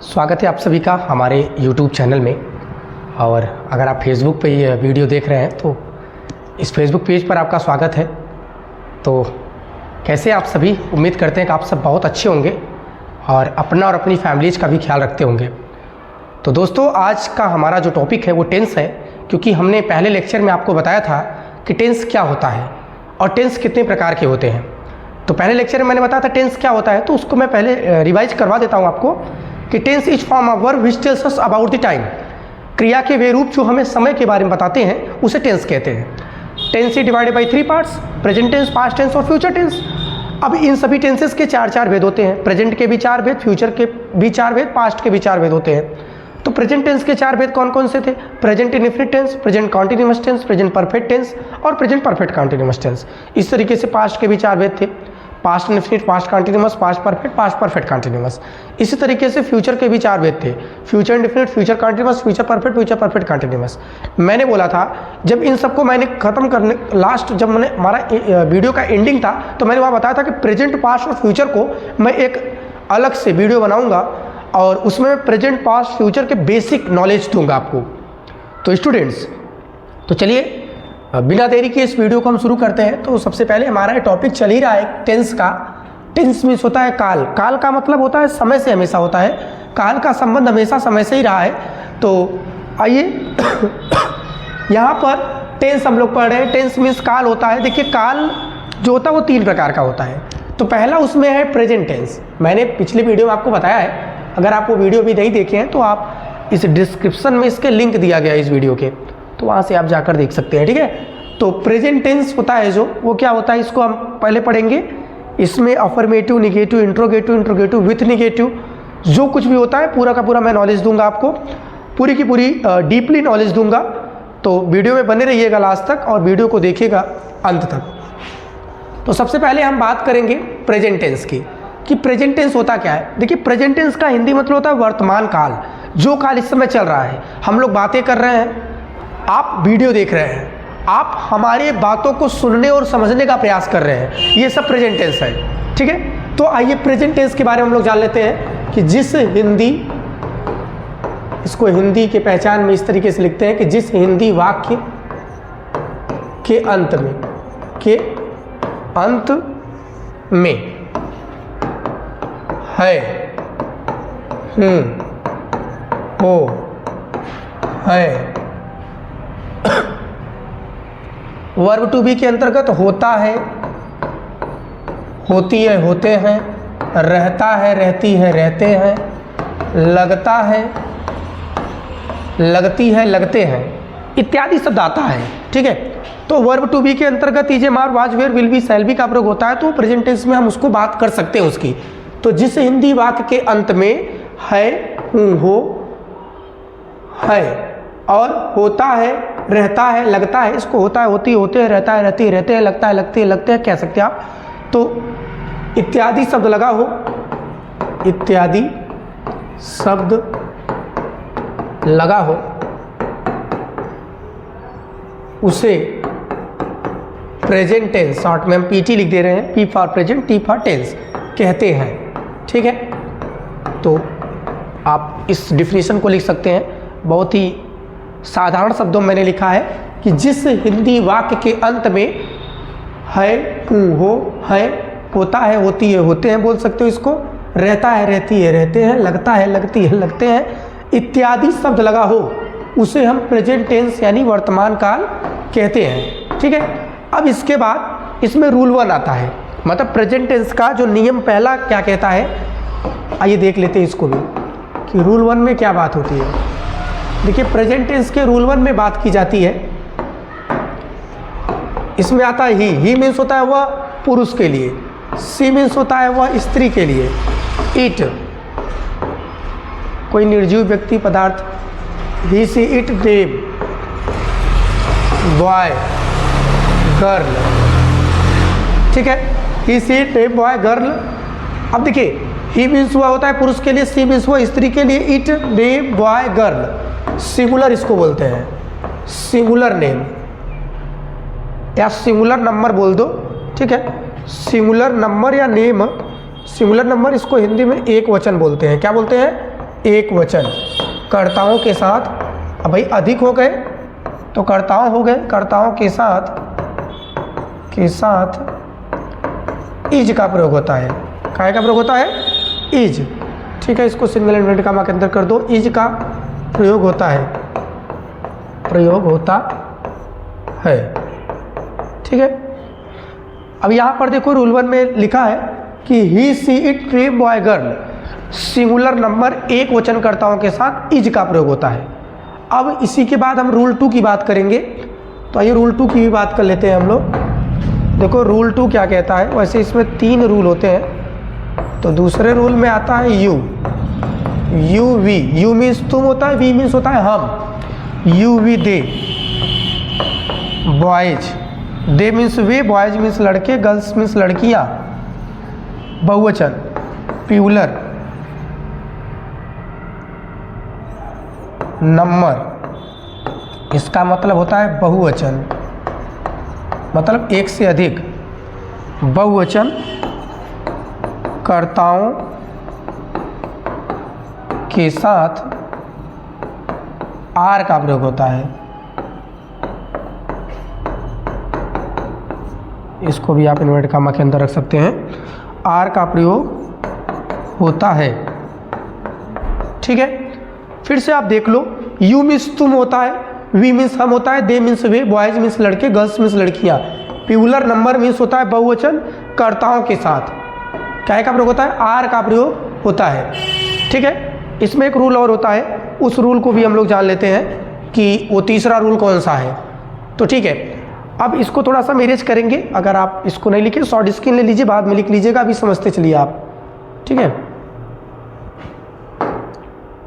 स्वागत है आप सभी का हमारे YouTube चैनल में। और अगर आप Facebook पे ये वीडियो देख रहे हैं तो इस Facebook पेज पर आपका स्वागत है। तो कैसे आप सभी, उम्मीद करते हैं कि आप सब बहुत अच्छे होंगे और अपना और अपनी फैमिलीज़ का भी ख्याल रखते होंगे। तो दोस्तों, आज का हमारा जो टॉपिक है वो टेंस है, क्योंकि हमने पहले लेक्चर में आपको बताया था कि टेंस क्या होता है और टेंस कितने प्रकार के होते हैं। तो पहले लेक्चर में मैंने बताया था टेंस क्या होता है, तो उसको मैं पहले रिवाइज करवा देता हूँ आपको कि tense is form of verb which tells us about the time. क्रिया के वे रूप जो हमें समय के बारे में बताते हैं उसे टेंस कहते हैं। Tense is divided by 3 parts, present tense, past tense और फ्यूचर टेंस। अब इन सभी टेंसेस के चार भेद होते हैं। प्रेजेंट के भी 4 भेद, फ्यूचर के भी 4 भेद, पास्ट के भी 4 भेद होते हैं। तो प्रेजेंट टेंस के 4 भेद कौन कौन से थे? Present indefinite tense, present continuous tense, present perfect tense और प्रेजेंट परफेक्ट कॉन्टिन्यूअस टेंस। इस तरीके से पास्ट के भी 4 भेद थे, past indefinite, past continuous, past perfect continuous. इसी तरीके से फ्यूचर के भी 4 भेद थे, future indefinite, future continuous, future perfect continuous. मैंने बोला था जब इन सबको मैंने खत्म करने लास्ट जब मैंने हमारा वीडियो का एंडिंग था तो मैंने वहाँ बताया था कि प्रेजेंट, पास्ट और फ्यूचर को मैं एक अलग से वीडियो बनाऊंगा और उसमें मैं प्रेजेंट, पास्ट, फ्यूचर के बेसिक नॉलेज दूंगा आपको। तो स्टूडेंट्स, तो चलिए बिना देरी के इस वीडियो को हम शुरू करते हैं। तो सबसे पहले हमारा ये टॉपिक चल ही रहा है टेंस का। टेंस मीन्स होता है काल। काल का मतलब होता है समय से हमेशा होता है, काल का संबंध हमेशा समय से ही रहा है। तो आइए यहाँ पर टेंस हम लोग पढ़ रहे हैं। टेंस मीन्स काल होता है। देखिए, काल जो होता है वो 3 प्रकार का होता है। तो पहला उसमें है प्रेजेंट टेंस। मैंने पिछले वीडियो में आपको बताया है, अगर आप वो वीडियो भी नहीं देखे हैं तो आप इस डिस्क्रिप्शन में इसके लिंक दिया गया है इस वीडियो के, तो वहाँ से आप जाकर देख सकते हैं, ठीक है। तो प्रेजेंट टेंस होता है जो, वो क्या होता है इसको हम पहले पढ़ेंगे। इसमें affirmative, negative, interrogative with negative, जो कुछ भी होता है पूरा का पूरा मैं नॉलेज दूंगा आपको, पूरी की पूरी डीपली नॉलेज दूंगा। तो वीडियो में बने रहिएगा लास्ट तक और वीडियो को देखिएगा अंत तक। तो सबसे पहले हम बात करेंगे प्रेजेंट टेंस की कि प्रेजेंट टेंस होता क्या है। देखिए, प्रेजेंट टेंस का हिंदी मतलब होता है वर्तमान काल, जो काल इस समय चल रहा है। हम लोग बातें कर रहे हैं, आप वीडियो देख रहे हैं, आप हमारे बातों को सुनने और समझने का प्रयास कर रहे हैं, ये सब प्रेजेंट टेंस है, ठीक है। तो आइए प्रेजेंट टेंस के बारे में हम लोग जान लेते हैं कि जिस हिंदी, इसको हिंदी के पहचान में इस तरीके से लिखते हैं कि जिस हिंदी वाक्य के अंत में है, हो, है, वर्ब टू बी के अंतर्गत होता है, होती है, होते हैं, रहता है, रहती है, रहते हैं, लगता है, लगती है, लगते हैं इत्यादि शब्द आता है, ठीक है। तो वर्ब टू बी के अंतर्गत इज, मार, was, were, will be, shall be का प्रयोग होता है, तो प्रेजेंट टेंस में हम उसको बात कर सकते हैं उसकी। तो जिस हिंदी वाक्य के अंत में है, हूँ, हो, है और होता है, रहता है, लगता है, इसको होता है, होती, होते हैं, रहता है, रहती, रहते हैं, लगता है, लगती है, लगते हैं कह सकते हैं आप। तो इत्यादि शब्द लगा हो, इत्यादि शब्द लगा हो, उसे प्रेजेंट टेंस, शॉर्ट में हम पीटी लिख दे रहे हैं, P for present, T for tense कहते हैं, ठीक है। तो आप इस डिफिनीशन को लिख सकते हैं, बहुत ही साधारण शब्दों में मैंने लिखा है कि जिस हिंदी वाक्य के अंत में है, हूँ, हो, है, होता है, होती है, होते हैं बोल सकते हो इसको, रहता है, रहती है, रहते हैं, लगता है, लगती है, लगते हैं इत्यादि शब्द लगा हो, उसे हम प्रेजेंट टेंस यानी वर्तमान काल कहते हैं, ठीक है। अब इसके बाद इसमें रूल 1 आता है, मतलब प्रेजेंट टेंस का जो नियम पहला क्या कहता है, आइए देख लेते हैं इसको भी कि रूल 1 में क्या बात होती है। देखिए, प्रेजेंट टेंस के रूल 1 में बात की जाती है, इसमें आता है ही मीन्स होता है वह पुरुष के लिए, सी मीन्स होता है वह स्त्री के लिए, इट कोई निर्जीव व्यक्ति पदार्थ, ही, she, it, they, boy, girl, ठीक है, ही, सी, दे, बॉय, गर्ल। अब देखिए, ही मीन्स हुआ होता है पुरुष के लिए, सी मीन्स हुआ स्त्री के लिए, it, they, boy, girl singular इसको बोलते हैं, सिंगुलर नेम या सिंगुलर नंबर बोल दो, ठीक है। सिंगुलर नंबर या नेम, सिंगुलर नंबर इसको हिंदी में एक वचन बोलते हैं, क्या बोलते हैं? एक वचन कर्ताओं के साथ, अब भाई अधिक हो गए तो कर्ताओं हो गए, कर्ताओं के साथ इज का प्रयोग होता है। काय का प्रयोग होता है? इज। ठीक है, इसको सिंगल इन्वर्टेड कॉमा के अंदर कर दो। इज का प्रयोग होता है, ठीक है। अब यहाँ पर देखो रूल 1 में लिखा है कि he she it tree boy girl, singular number एक वचन कर्ताओं के साथ इज का प्रयोग होता है। अब इसी के बाद हम रूल 2 की बात करेंगे, तो आइए रूल 2 की भी बात कर लेते हैं हम लोग। देखो रूल 2 क्या कहता है, वैसे इसमें 3 रूल होते हैं। तो दूसरे रूल में आता है यू वी। यू मीन्स तुम होता है, वी मीन्स होता है हम। You we they, boys, they means वे, बॉयज मीन्स लड़के, गर्ल्स मीन्स लड़कियां, बहुवचन, प्यूलर, नंबर, इसका मतलब होता है बहुवचन, मतलब एक से अधिक। बहुवचन कर्ताओं के साथ आर का प्रयोग होता है। इसको भी आप इन्वर्टेड कॉमा के अंदर रख सकते हैं। आर का प्रयोग होता है, ठीक है। फिर से आप देख लो, यू मीन्स तुम होता है, वी मीन्स हम होता है, दे मीन्स वे, बॉयज मीन्स लड़के, गर्ल्स मीन्स लड़कियां। प्यूलर नंबर मीन्स होता है बहुवचन कर्ताओं के साथ क्या का प्रयोग होता है? आर का प्रयोग होता है, ठीक है। इसमें एक रूल और होता है, उस रूल को भी हम लोग जान लेते हैं कि वो तीसरा रूल कौन सा है। तो ठीक है, अब इसको थोड़ा सा मैनेज करेंगे। अगर आप इसको नहीं लिखे शॉर्ट स्क्रीन ले लीजिए, बाद में लिख लीजिएगा, अभी समझते चलिए आप, ठीक है।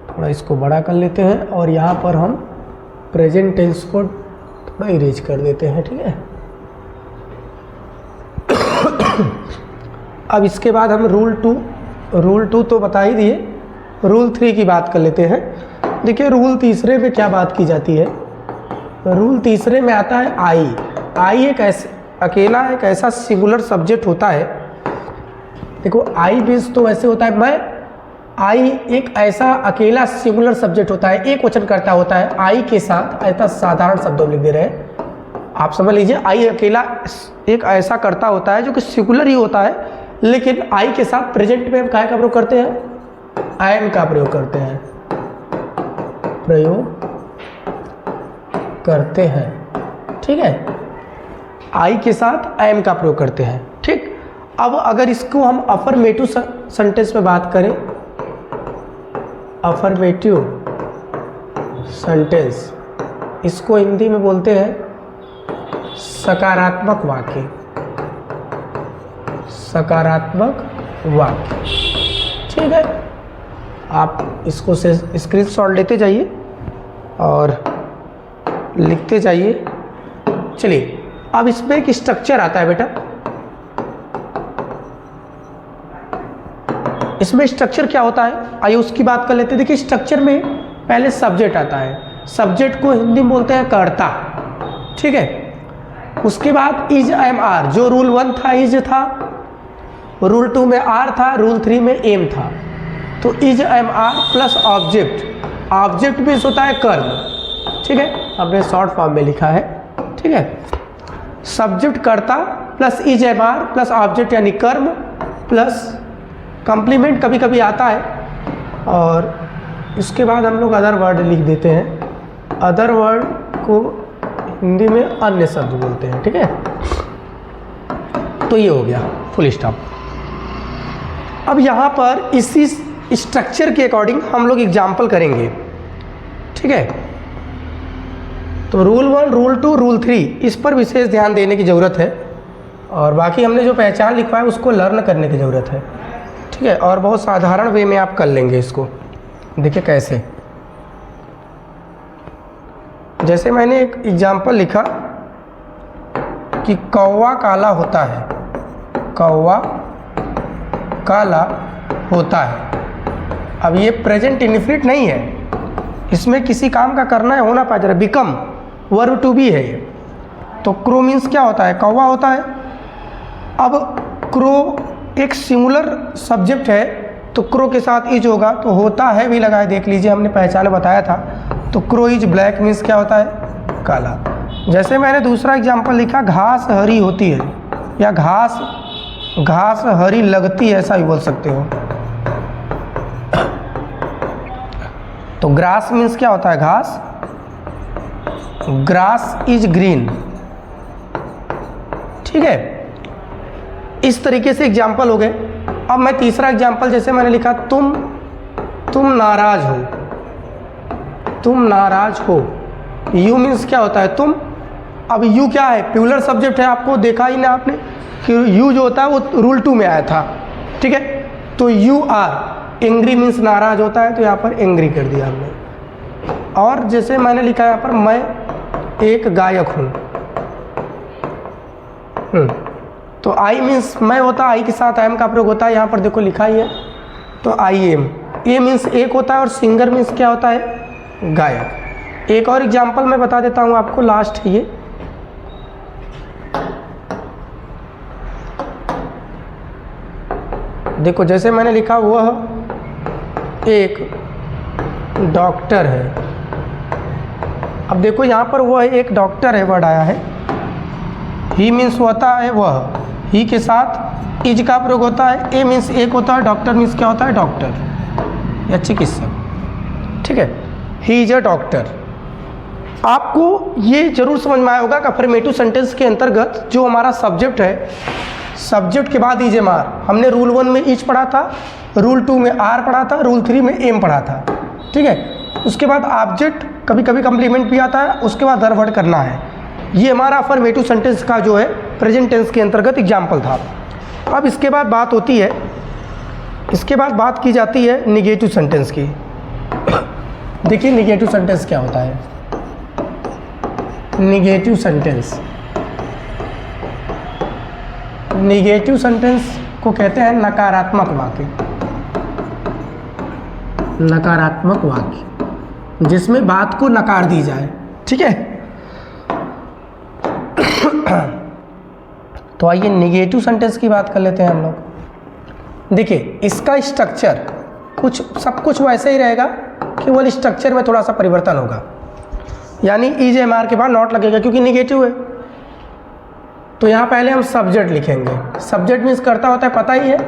थोड़ा इसको बड़ा कर लेते हैं और यहाँ पर हम प्रेजेंट टेंस को थोड़ा इरेज कर देते हैं, ठीक है। अब इसके बाद हम रूल टू तो बता ही दिए, रूल 3 की बात कर लेते हैं। देखिए रूल तीसरे में क्या बात की जाती है। रूल तीसरे में आता है आई एक अकेला एक ऐसा सिंगुलर सब्जेक्ट होता है। देखो आई मीन्स तो वैसे होता है मैं, आई एक ऐसा अकेला सिंगुलर सब्जेक्ट होता है, एक वचन करता होता है। आई के साथ ऐसा साधारण शब्दों में लिख दे रहे हैं, आप समझ लीजिए। आई अकेला एक ऐसा करता होता है जो कि सिंगुलर ही होता है, लेकिन आई के साथ प्रेजेंट में हम काय का प्रयोग करते हैं? एम का प्रयोग करते हैं, ठीक है। आई के साथ एम का प्रयोग करते हैं, ठीक। अब अगर इसको हम अफर्मेटिव सेंटेंस में बात करें, अफर्मेटिव सेंटेंस, इसको हिंदी में बोलते हैं सकारात्मक वाक्य, सकारात्मक वाक्य, ठीक है। आप इसको से स्क्रीनशॉट लेते जाइए और लिखते जाइए। चलिए अब इसमें एक स्ट्रक्चर आता है बेटा, इसमें स्ट्रक्चर क्या होता है आइए उसकी बात कर लेते हैं। देखिए स्ट्रक्चर में पहले सब्जेक्ट आता है, सब्जेक्ट को हिंदी में बोलते हैं कर्ता, ठीक है। उसके बाद इज एम आर, जो रूल 1 था इज था, रूल 2 में आर था, रूल 3 में एम था। तो is am are plus object, object means होता है कर्म, ठीक है। हमने शॉर्ट फॉर्म में लिखा है, ठीक है। सब्जेक्ट कर्ता plus is am are plus object यानी कर्म प्लस कॉम्प्लीमेंट कभी कभी आता है, और इसके बाद हम लोग अदर वर्ड लिख देते हैं। अदर वर्ड को हिंदी में अन्य शब्द बोलते हैं, ठीक है। तो ये हो गया फुल स्टॉप। अब यहाँ पर इसी स्ट्रक्चर के अकॉर्डिंग हम लोग एग्जाम्पल करेंगे, ठीक है। तो रूल 1, रूल 2, रूल 3 इस पर विशेष ध्यान देने की ज़रूरत है, और बाकी हमने जो पहचान लिखवाया उसको लर्न करने की ज़रूरत है, ठीक है। और बहुत साधारण वे में आप कर लेंगे इसको। देखिए कैसे, जैसे मैंने एक एग्जाम्पल लिखा कि कौवा काला होता है, कौवा काला होता है। अब ये प्रेजेंट इनफिनिट नहीं है, इसमें किसी काम का करना है, होना पा जा रहा है, बिकम वर्ब टू बी है ये। तो क्रो मीन्स क्या होता है? कौवा होता है। अब क्रो एक सिंगुलर सब्जेक्ट है, तो क्रो के साथ इज होगा तो होता है भी लगाए, देख लीजिए हमने पहचान बताया था। तो क्रो इज ब्लैक मीन्स क्या होता है, काला। जैसे मैंने दूसरा एग्जाम्पल लिखा, घास हरी होती है या घास हरी लगती है, ऐसा भी बोल सकते हो। तो ग्रास मीन्स क्या होता है, घास। ग्रास इज ग्रीन, ठीक है। इस तरीके से एग्जाम्पल हो गए। अब मैं तीसरा एग्जाम्पल, जैसे मैंने लिखा तुम नाराज हो, तुम नाराज हो। यू मीन्स क्या होता है, तुम। अब यू क्या है, प्लूरल सब्जेक्ट है, आपको देखा ही ना आपने कि यू जो होता है वो रूल 2 में आया था, ठीक है। तो यू आर, एंग्री मीन्स नाराज होता है, तो यहाँ पर एंग्री कर दिया हमने। और जैसे मैंने लिखा यहाँ पर, मैं एक गायक हूँ। तो आई मीन्स मैं होता है, आई के साथ आई एम का प्रयोग होता है, यहाँ पर देखो लिखा ही है। तो आई एम, ए मीन्स एक होता है और सिंगर मीन्स क्या होता है, गायक। एक और एग्जाम्पल मैं बता देता हूँ आपको, लास्ट है ये। देखो जैसे मैंने लिखा, वह एक डॉक्टर है। अब देखो यहाँ पर वह एक डॉक्टर है वर्ड आया है। ही मीन्स होता है वह, ही के साथ इज का प्रयोग होता है। ए मीन्स एक होता है, डॉक्टर मीन्स क्या होता है, डॉक्टर या चिकित्सक, ठीक है। He is a doctor. आपको ये जरूर समझ में आया होगा कि अफर्मेटिव सेंटेंस के अंतर्गत जो हमारा सब्जेक्ट है, सब्जेक्ट के बाद इज एम आर। हमने रूल 1 में इज पढ़ा था, रूल 2 में आर पढ़ा था, रूल 3 में एम पढ़ा था, ठीक है। उसके बाद ऑब्जेक्ट कभी कभी कंप्लीमेंट भी आता है, उसके बाद दर वर्ड करना है। ये हमारा अफर्मेटिव सेंटेंस का जो है प्रेजेंट टेंस के अंतर्गत एग्जाम्पल था। अब इसके बाद बात होती है, इसके बाद बात की जाती है निगेटिव सेंटेंस की। देखिए निगेटिव सेंटेंस क्या होता है। निगेटिव सेंटेंस, निगेटिव सेंटेंस को कहते हैं नकारात्मक वाक्य। नकारात्मक वाक्य जिसमें बात को नकार दी जाए, ठीक है। तो आइए निगेटिव सेंटेंस की बात कर लेते हैं हम लोग। देखिए इसका स्ट्रक्चर सब कुछ वैसे ही रहेगा, केवल स्ट्रक्चर में थोड़ा सा परिवर्तन होगा। यानी इज एम आर के बाद नॉट लगेगा क्योंकि निगेटिव है। तो यहाँ पहले हम सब्जेक्ट लिखेंगे। सब्जेक्ट मीन्स करता होता है, पता ही है।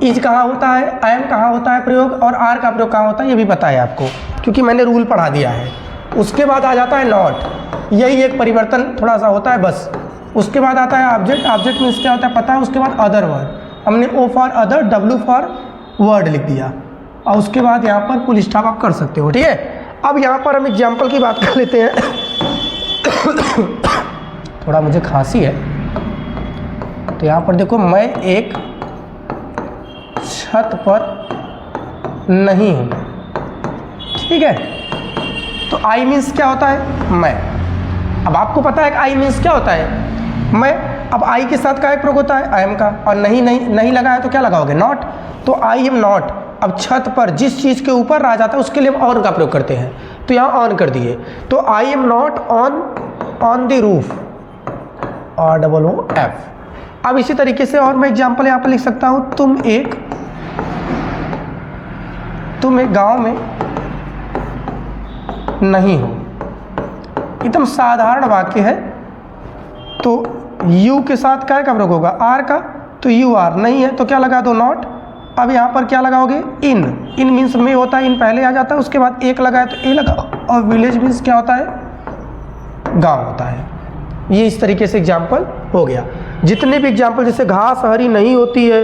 इज कहाँ होता है, आई एम कहाँ होता है प्रयोग, और आर का प्रयोग कहाँ होता है ये भी पता है आपको, क्योंकि मैंने रूल पढ़ा दिया है। उसके बाद आ जाता है नॉट, यही एक परिवर्तन थोड़ा सा होता है बस। उसके बाद आता है ऑब्जेक्ट। ऑब्जेक्ट मीन्स क्या होता है पता है। उसके बाद अदर वर्ड, हमने O for other, W for word लिख दिया, और उसके बाद यहाँ पर फुल स्टॉप आप कर सकते हो, ठीक है। अब यहाँ पर हम एग्जाम्पल की बात कर लेते हैं। थोड़ा मुझे खांसी है, तो यहाँ पर देखो, मैं एक छत पर नहीं हूँ, ठीक है। तो आई मीन्स क्या होता है, मैं। अब आपको पता है कि आई मीन्स क्या होता है, मैं। अब आई के साथ का एक प्रयोग होता है, आई एम का, और नहीं लगा है तो क्या लगाओगे, नॉट। तो आई एम नॉट। अब छत पर जिस चीज़ के ऊपर आ जाता है उसके लिए हम ऑन का प्रयोग करते हैं, तो यहाँ ऑन कर दिए। तो I am not on the roof, ROOF। अब इसी तरीके से और मैं एग्जाम्पल यहाँ पर लिख सकता हूँ, तुम एक गांव में नहीं हो। एकदम साधारण वाक्य है। तो यू के साथ क्या का प्रयोग होगा, आर का। तो यू आर नहीं है तो क्या लगा दो, नॉट। अब यहाँ पर क्या लगाओगे, इन मीन्स में होता है, इन पहले आ जाता है, उसके बाद एक लगा है तो ए लगा। और विलेज मीन्स क्या होता है, गांव होता है। ये इस तरीके से एग्जाम्पल हो गया। जितने भी एग्जाम्पल, जैसे घास हरी नहीं होती है,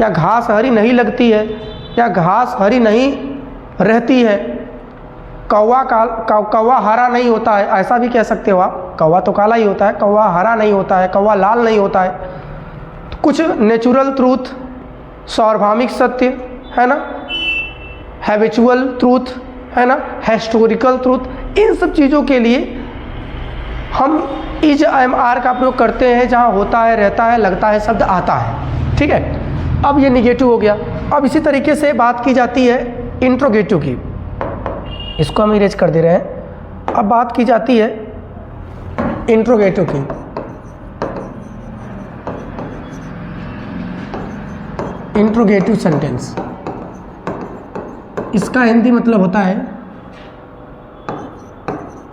या घास हरी नहीं लगती है, या घास हरी नहीं रहती है, कौवा हरा नहीं होता है, ऐसा भी कह सकते हो आप। कौवा तो काला ही होता है, कौवा हरा नहीं होता है, कौवा लाल नहीं होता है। तो कुछ नेचुरल ट्रूथ, सार्वभौमिक सत्य है ना, हैबिचुअल ट्रूथ है ना, हिस्टोरिकल ट्रूथ, इन सब चीज़ों के लिए हम इज एम आर का प्रयोग करते हैं। जहाँ होता है, रहता है, लगता है शब्द आता है, ठीक है। अब ये निगेटिव हो गया। अब इसी तरीके से बात की जाती है इंट्रोगेटिव की, इसको हम इरेज कर दे रहे हैं। अब बात की जाती है इंट्रोगेटिव की। इंट्रोगेटिव सेंटेंस, इसका हिंदी मतलब होता है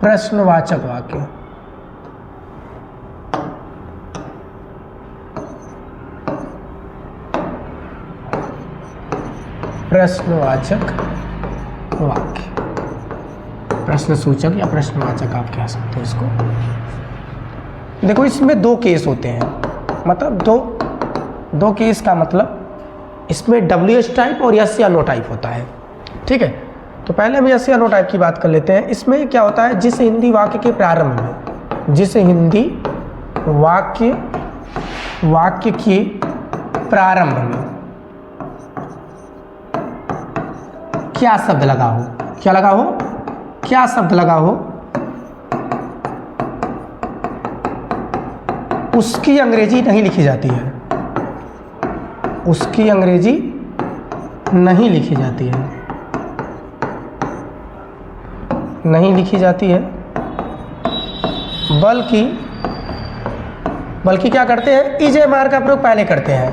प्रश्नवाचक वाक्य। प्रश्नवाचक वाक्य, प्रश्न सूचक या प्रश्नवाचक आप कह सकते हो इसको। देखो इसमें दो केस होते हैं, मतलब दो केस का मतलब इसमें WH टाइप और यस या नो टाइप होता है। ठीक है, तो पहले हम यस या नो टाइप की बात कर लेते हैं। इसमें क्या होता है, जिस हिंदी वाक्य के प्रारंभ में, जिस हिंदी वाक्य के प्रारंभ में क्या शब्द लगा हो, क्या लगा हो, क्या शब्द लगा हो, उसकी अंग्रेजी नहीं लिखी जाती है, उसकी अंग्रेजी नहीं लिखी जाती है, नहीं लिखी जाती है, बल्कि क्या करते हैं, EJMR का प्रयोग पहले करते हैं।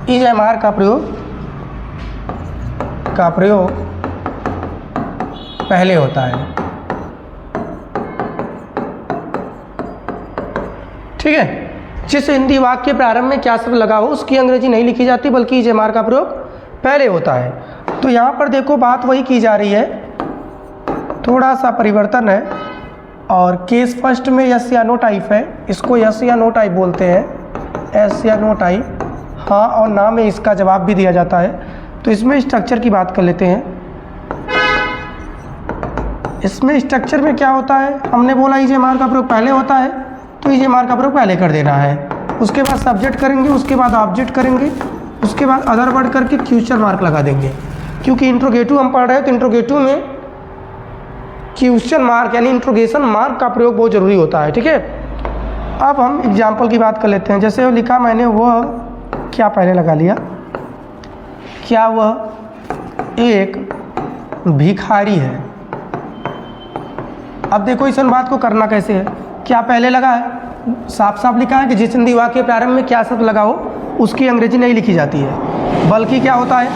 EJMR का प्रयोग पहले होता है। ठीक है, जिस हिंदी वाक्य के प्रारंभ में क्या शब्द लगा हो उसकी अंग्रेजी नहीं लिखी जाती, बल्कि EJMR का प्रयोग पहले होता है। तो यहाँ पर देखो बात वही की जा रही है, थोड़ा सा परिवर्तन है। और केस फर्स्ट में यस या नो टाइप है, इसको यस या नो टाइप बोलते हैं, एस या नो टाइप, हाँ और ना में इसका जवाब भी दिया जाता है। तो इसमें स्ट्रक्चर की बात कर लेते हैं। इसमें स्ट्रक्चर में क्या होता है, हमने बोला EJMR का प्रयोग पहले होता है, तो EJMR का प्रयोग पहले कर देना है। उसके बाद सब्जेक्ट करेंगे, उसके बाद ऑब्जेक्ट करेंगे, उसके बाद अदर वर्ड करके क्वेश्चन मार्क लगा देंगे। क्योंकि इंट्रोगेटिव हम पढ़ रहे हैं, तो इंट्रोगेटिव में क्वेश्चन मार्क यानी इंट्रोगेशन मार्क का प्रयोग बहुत ज़रूरी होता है। ठीक है, अब हम एग्जाम्पल की बात कर लेते हैं। जैसे लिखा मैंने, वह क्या पहले लगा लिया, क्या वह एक भिखारी है। अब देखो इस बात को करना कैसे है, क्या पहले लगा है, साफ साफ लिखा है कि जिस हिंदी वाक्य के प्रारंभ में क्या शब्द लगा हो उसकी अंग्रेजी नहीं लिखी जाती है, बल्कि क्या होता है,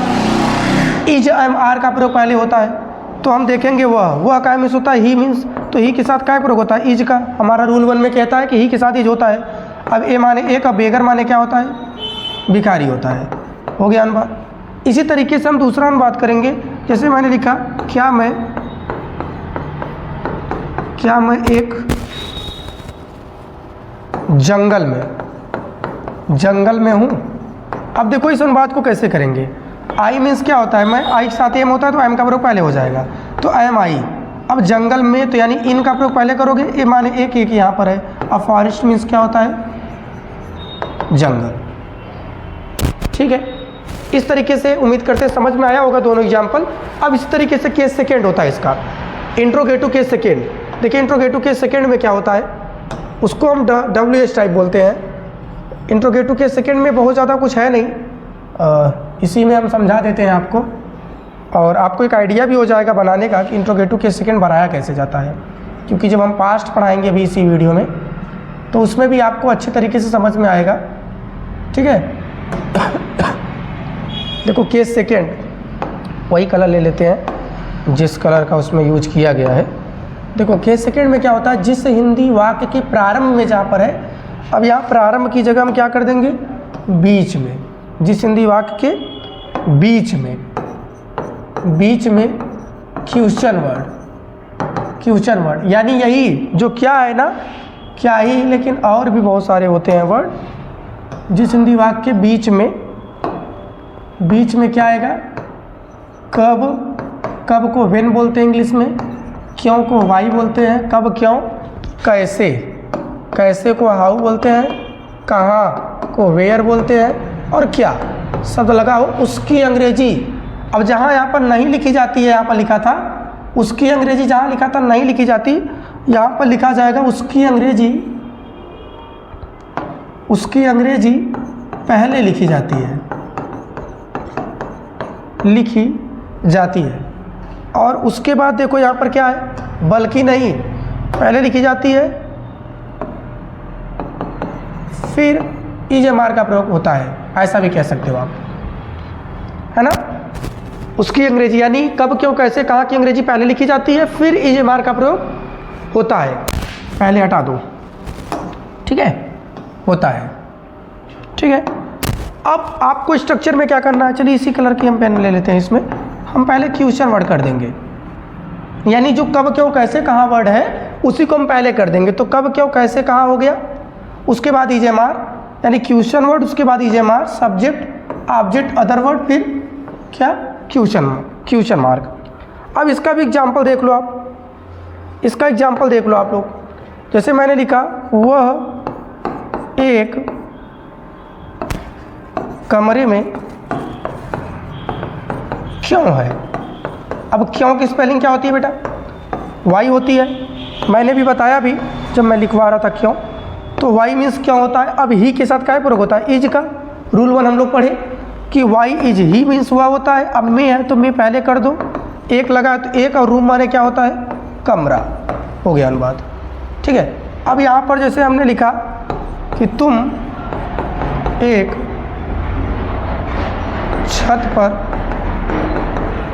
EJMR का प्रयोग पहले होता है। तो हम देखेंगे वह क्या मीन्स होता है, ही मीन्स, तो ही के साथ क्या प्रयोग होता है, इज का। हमारा रूल 1 में कहता है कि ही के साथ इज होता है। अब ए माने एक, अब बेगर माने क्या होता है, भिखारी होता है। हो गया अनुवाद। इसी तरीके से हम दूसरा अनुवाद करेंगे। जैसे मैंने लिखा, क्या मैं एक जंगल में हूँ। अब देखो इस अनुवाद को कैसे करेंगे, आई मीन्स क्या होता है, मैं आई के साथ एम होता है तो एम का प्रयोग पहले हो जाएगा, तो एम आई। अब जंगल में तो यानी इन का प्रयोग पहले करोगे, ए माने एक यहाँ पर है। अब फॉरेस्ट मीन्स क्या होता है, जंगल। ठीक है, इस तरीके से उम्मीद करते हैं समझ में आया होगा दोनों एग्जाम्पल। अब इस तरीके से केस सेकेंड होता है इसका, इंट्रोगेटिव केस सेकेंड। देखिए इंट्रोगेटिव केस सेकेंड में क्या होता है, उसको हम WH टाइप बोलते हैं। इंट्रोगेटिव केस सेकेंड में बहुत ज़्यादा कुछ है नहीं, इसी में हम समझा देते हैं आपको, और आपको एक आइडिया भी हो जाएगा बनाने का कि इंट्रोगेटिव केस सेकेंड बनाया कैसे जाता है। क्योंकि जब हम पास्ट पढ़ाएंगे भी इसी वीडियो में, तो उसमें भी आपको अच्छे तरीके से समझ में आएगा। ठीक है, देखो केस सेकेंड, वही कलर ले लेते हैं जिस कलर का उसमें यूज किया गया है। देखो केस सेकेंड में क्या होता है, जिस हिंदी वाक्य के प्रारंभ में जहाँ पर है, अब यहाँ प्रारंभ की जगह हम क्या कर देंगे, बीच में, जिस हिंदी वाक्य के बीच में क्वेश्चन वर्ड, यानी यही जो क्या है ना, क्या ही, लेकिन और भी बहुत सारे होते हैं वर्ड। जिस हिंदी वाक्य के बीच में क्या आएगा, कब को व्हेन बोलते हैं इंग्लिश में, क्यों को वाई बोलते हैं, कब क्यों, कैसे को हाउ बोलते हैं, कहाँ को वेयर बोलते हैं, और क्या शब्द लगा हो उसकी अंग्रेजी। अब जहाँ यहाँ पर नहीं लिखी जाती है, यहाँ पर लिखा था उसकी अंग्रेजी, जहाँ लिखा था नहीं लिखी जाती, यहाँ पर लिखा जाएगा उसकी अंग्रेजी पहले लिखी जाती है। और उसके बाद देखो यहाँ पर क्या है, बल्कि नहीं, पहले लिखी जाती है, फिर EJMR का प्रयोग होता है, ऐसा भी कह सकते हो आप। है ना, उसकी अंग्रेजी यानी कब क्यों कैसे कहाँ की अंग्रेजी पहले लिखी जाती है, फिर इज एम आर का प्रयोग होता है। पहले हटा दो, ठीक है, होता है, ठीक है। अब आपको स्ट्रक्चर में क्या करना है, चलिए इसी कलर की हम पेन ले लेते हैं, इसमें हम पहले क्वेश्चन वर्ड कर देंगे, यानी जो कब क्यों कैसे कहाँ वर्ड है उसी को हम पहले कर देंगे। तो कब क्यों कैसे कहाँ हो गया, उसके बाद इज एम आर यानी क्वेश्चन वर्ड, उसके बाद is am are, subject object other word, फिर क्या क्वेश्चन मार्क। अब इसका भी एग्जाम्पल देख लो आप, इसका एग्जाम्पल देख लो आप लोग। जैसे मैंने लिखा वह एक कमरे में क्यों है। अब क्यों की स्पेलिंग क्या होती है बेटा, वाई होती है। मैंने भी बताया भी जब मैं लिखवा रहा था क्यों, तो वाई मीन्स क्यों होता है। अब ही के साथ क्या प्रयोग होता है, इज का। रूल 1 हम लोग पढ़े कि वाई इज ही मीन्स हुआ होता है। अब मैं है तो मैं पहले कर दो, एक लगा तो एक, और रूम माने क्या होता है, कमरा, हो गया अनुवाद, ठीक है। अब यहाँ पर जैसे हमने लिखा कि तुम एक छत पर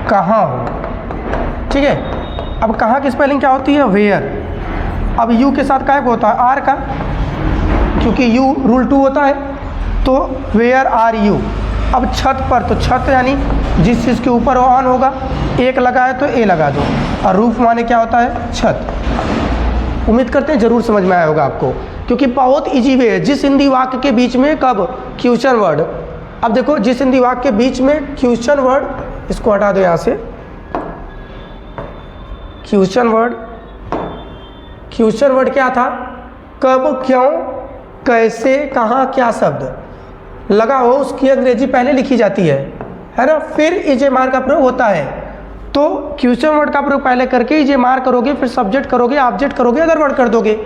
कहाँ हो, ठीक है। अब कहाँ की स्पेलिंग क्या होती है, वेयर। अब यू के साथ क्या होता है, आर का, क्योंकि यू रूल 2 होता है, तो वेयर आर यू। अब छत पर, तो छत यानी जिस चीज़ के ऊपर वो ऑन होगा, एक लगा है तो ए लगा दो, और रूफ माने क्या होता है, छत। उम्मीद करते हैं जरूर समझ में आया होगा आपको, क्योंकि बहुत इजी वे है। जिस हिंदी वाक्य के बीच में कब क्वेश्चन वर्ड, अब देखो जिस हिंदी वाक्य के बीच में क्वेश्चन वर्ड, इसको हटा दो यहाँ से, क्वेश्चन वर्ड क्या था, कब क्यों कैसे कहाँ क्या शब्द लगा हो उसकी अंग्रेजी पहले लिखी जाती है ना, फिर इज एम आर का प्रयोग होता है। तो क्वेश्चन वर्ड का प्रयोग पहले करके इज एम आर करोगे, फिर सब्जेक्ट करोगे, ऑब्जेक्ट करोगे, अदर वर्ड कर दोगे।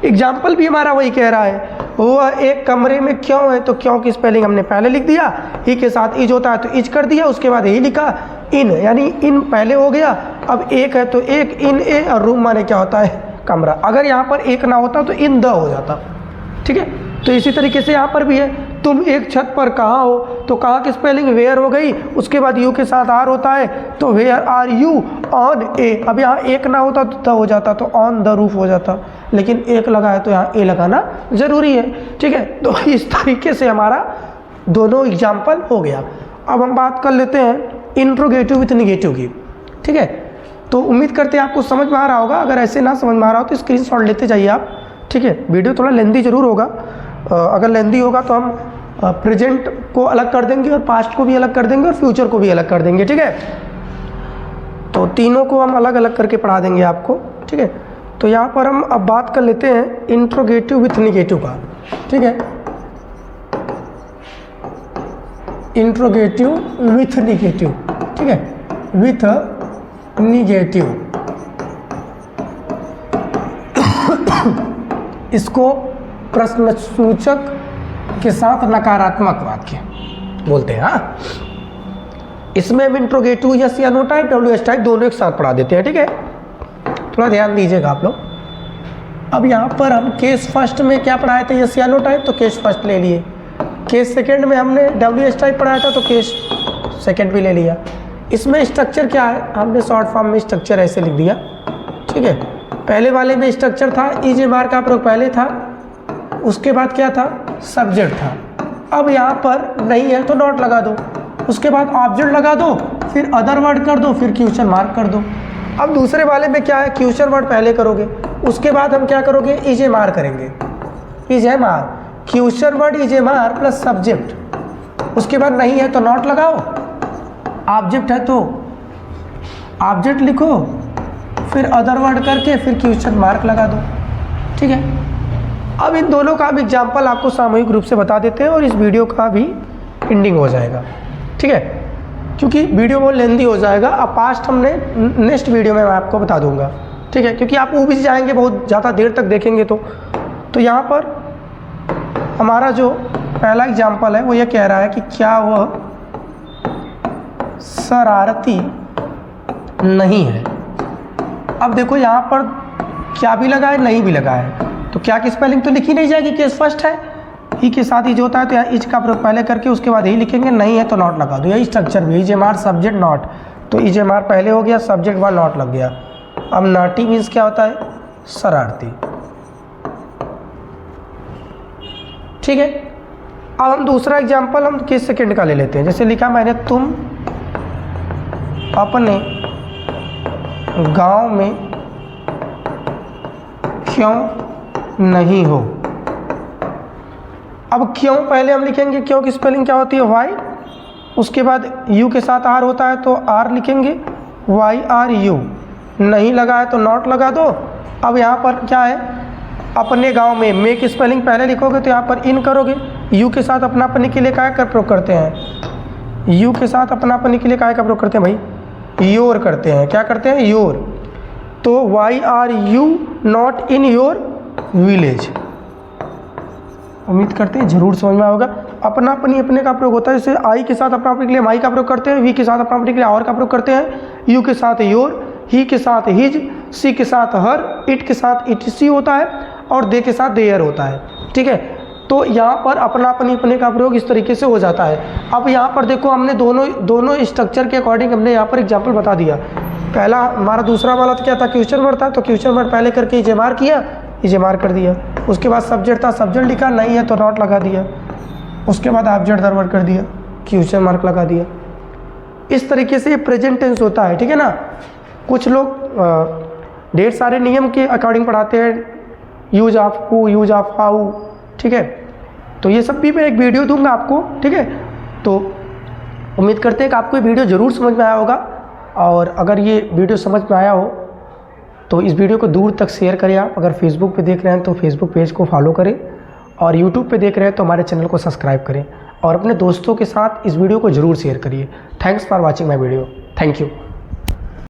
एग्जाम्पल भी हमारा वही कह रहा है, वह एक कमरे में क्यों है, तो क्यों की स्पेलिंग हमने पहले लिख दिया, ही के साथ इज होता है तो इज कर दिया, उसके बाद यही लिखा इन, यानी इन पहले हो गया। अब एक है तो एक, इन ए, और रूम माने क्या होता है, कमरा। अगर यहाँ पर एक ना होता तो इन द हो जाता, ठीक है। तो इसी तरीके से यहाँ पर भी है, तुम एक छत पर कहाँ हो, तो कहाँ की स्पेलिंग वेयर हो गई, उसके बाद यू के साथ आर होता है, तो वेयर आर यू ऑन ए। अब यहाँ एक ना होता तो द हो जाता, तो ऑन द रूफ हो जाता, लेकिन एक लगा है तो यहाँ ए लगाना ज़रूरी है, ठीक है। तो इस तरीके से हमारा दोनों एग्जाम्पल हो गया। अब हम बात कर लेते हैं इंट्रोगेटिव विथ निगेटिव की, ठीक है। तो उम्मीद करते हैं आपको समझ में आ रहा होगा। अगर ऐसे ना समझ में आ रहा हो तो स्क्रीनशॉट लेते जाइए आप, ठीक है। वीडियो थोड़ा लेंदी ज़रूर होगा, अगर लेंदी होगा तो हम प्रेजेंट को अलग कर देंगे, और पास्ट को भी अलग कर देंगे, और फ्यूचर को भी अलग कर देंगे, ठीक है। तो तीनों को हम अलग अलग करके पढ़ा देंगे आपको, ठीक है। तो यहाँ पर हम अब बात कर लेते हैं इंट्रोगेटिव विथ निगेटिव का, ठीक है। इंट्रोगेटिव विथ निगेटिव, ठीक है, विथ निगेटिव। इसको प्रश्नसूचक के साथ नकारात्मक वाक्य बोलते हैं। हाँ, इसमें हम इंट्रोगेटिव यस या no type, W S type दोनों एक साथ पढ़ा देते हैं, ठीक है। थोड़ा ध्यान दीजिएगा आप लोग। अब यहाँ पर हम केस फर्स्ट में क्या पढ़ाए थे, यस या नो टाइप, तो केस फर्स्ट ले लिए। केस सेकंड में हमने डब्ल्यू एस टाइप पढ़ाया था, तो केस सेकंड भी ले लिया। इसमें स्ट्रक्चर क्या है, हमने शॉर्ट फॉर्म में स्ट्रक्चर ऐसे लिख दिया, ठीक है। पहले वाले में स्ट्रक्चर था, इज एम आर का प्रयोग पहले था, उसके बाद क्या था, सब्जेक्ट था। अब यहाँ पर नहीं है तो नॉट लगा दो, उसके बाद ऑब्जेक्ट लगा दो, फिर अदर वर्ड कर दो, फिर क्वेश्चन मार्क कर दो। अब दूसरे वाले में क्या है, क्वेश्चन वर्ड पहले करोगे, उसके बाद हम क्या करोगे, इज एम आर करेंगे, is am are, question word is am are plus subject, उसके बाद नहीं है तो नॉट लगाओ, ऑब्जेक्ट है तो ऑब्जेक्ट लिखो, फिर अदर वर्ड करके फिर क्वेश्चन मार्क लगा दो, ठीक है। अब इन दोनों का भी एग्जाम्पल आपको सामूहिक रूप से बता देते हैं, और इस वीडियो का भी एंडिंग हो जाएगा, ठीक है, क्योंकि वीडियो बहुत लेंदी हो जाएगा। अब पास्ट हमने नेक्स्ट वीडियो में मैं आपको बता दूंगा, ठीक है, क्योंकि आप वो भी जाएंगे बहुत ज़्यादा देर तक देखेंगे तो यहाँ पर हमारा जो पहला एग्जाम्पल है वो ये कह रहा है कि क्या वह शरारती नहीं है। अब देखो यहाँ पर क्या भी लगा है, नहीं भी लगा है, तो क्या की स्पेलिंग तो लिखी नहीं जाएगी, केस फर्स्ट है, ही के साथ इज होता है तो यहाँ इज का प्रयोग पहले करके उसके बाद ही लिखेंगे, नहीं है तो नॉट लगा दो। यही स्ट्रक्चर भी is am are subject not, तो इज एम आर पहले हो गया, सब्जेक्ट बाद नॉट लग गया। अब नॉटी मीन्स क्या होता है? शरारती। ठीक है, अब हम दूसरा एग्जाम्पल हम किस सेकेंड का ले लेते हैं। जैसे लिखा मैंने तुम अपने गांव में क्यों नहीं हो। अब क्यों पहले हम लिखेंगे, क्यों की स्पेलिंग क्या होती है? वाई, उसके बाद यू के साथ आर होता है तो आर लिखेंगे, वाई आर यू। नहीं लगा है तो नॉट लगा दो। अब यहाँ पर क्या है? अपने गांव में की स्पेलिंग पहले लिखोगे तो यहाँ पर इन करोगे। यू के साथ अपनापने के लिए काय का प्रयोग करते हैं? यू के साथ अपनापने के लिए काय का प्रयोग करते हैं भाई? योर करते हैं। क्या करते हैं? योर। तो why are you not in your village. उम्मीद करते हैं जरूर समझ में आएगा। अपनापनी अपने का प्रयोग होता है, जैसे आई के साथ अपनापने के लिए माई का प्रयोग करते हैं, वी के साथ अपनापने के लिए और का प्रयोग करते हैं, यू के साथ योर, ही के साथ हिज, सी के साथ हर, इट के साथ इट सी होता है और दे के साथ देयर होता है। ठीक है, तो यहाँ पर अपनापनी अपने का प्रयोग इस तरीके से हो जाता है। अब यहाँ पर देखो हमने दोनों स्ट्रक्चर के अकॉर्डिंग हमने यहाँ पर एग्जाम्पल बता दिया। पहला हमारा दूसरा वाला तो क्या था? क्वेश्चन वर्ड था, तो क्वेश्चन वर्ड पहले करके इज एम आर किया, इज एम आर कर दिया। उसके बाद सब्जेक्ट था, सब्जेक्ट लिखा, नहीं है तो नॉट लगा दिया। उसके बाद ऑब्जेक्ट फॉरवर्ड कर दिया, क्वेश्चन मार्क लगा दिया। इस तरीके से ये प्रेजेंट टेंस होता है। ठीक है ना। कुछ लोग ढेर सारे नियम के अकॉर्डिंग पढ़ाते हैं, use of who, use of how. ठीक है, तो ये सब भी मैं एक वीडियो दूंगा आपको। ठीक है, तो उम्मीद करते हैं कि आपको ये वीडियो ज़रूर समझ में आया होगा। और अगर ये वीडियो समझ में आया हो तो इस वीडियो को दूर तक शेयर करें। आप अगर फेसबुक पे देख रहे हैं तो फेसबुक पेज को फॉलो करें, और यूट्यूब पे देख रहे हैं तो हमारे चैनल को सब्सक्राइब करें, और अपने दोस्तों के साथ इस वीडियो को ज़रूर शेयर करिए। Thanks for watching my video. Thank you.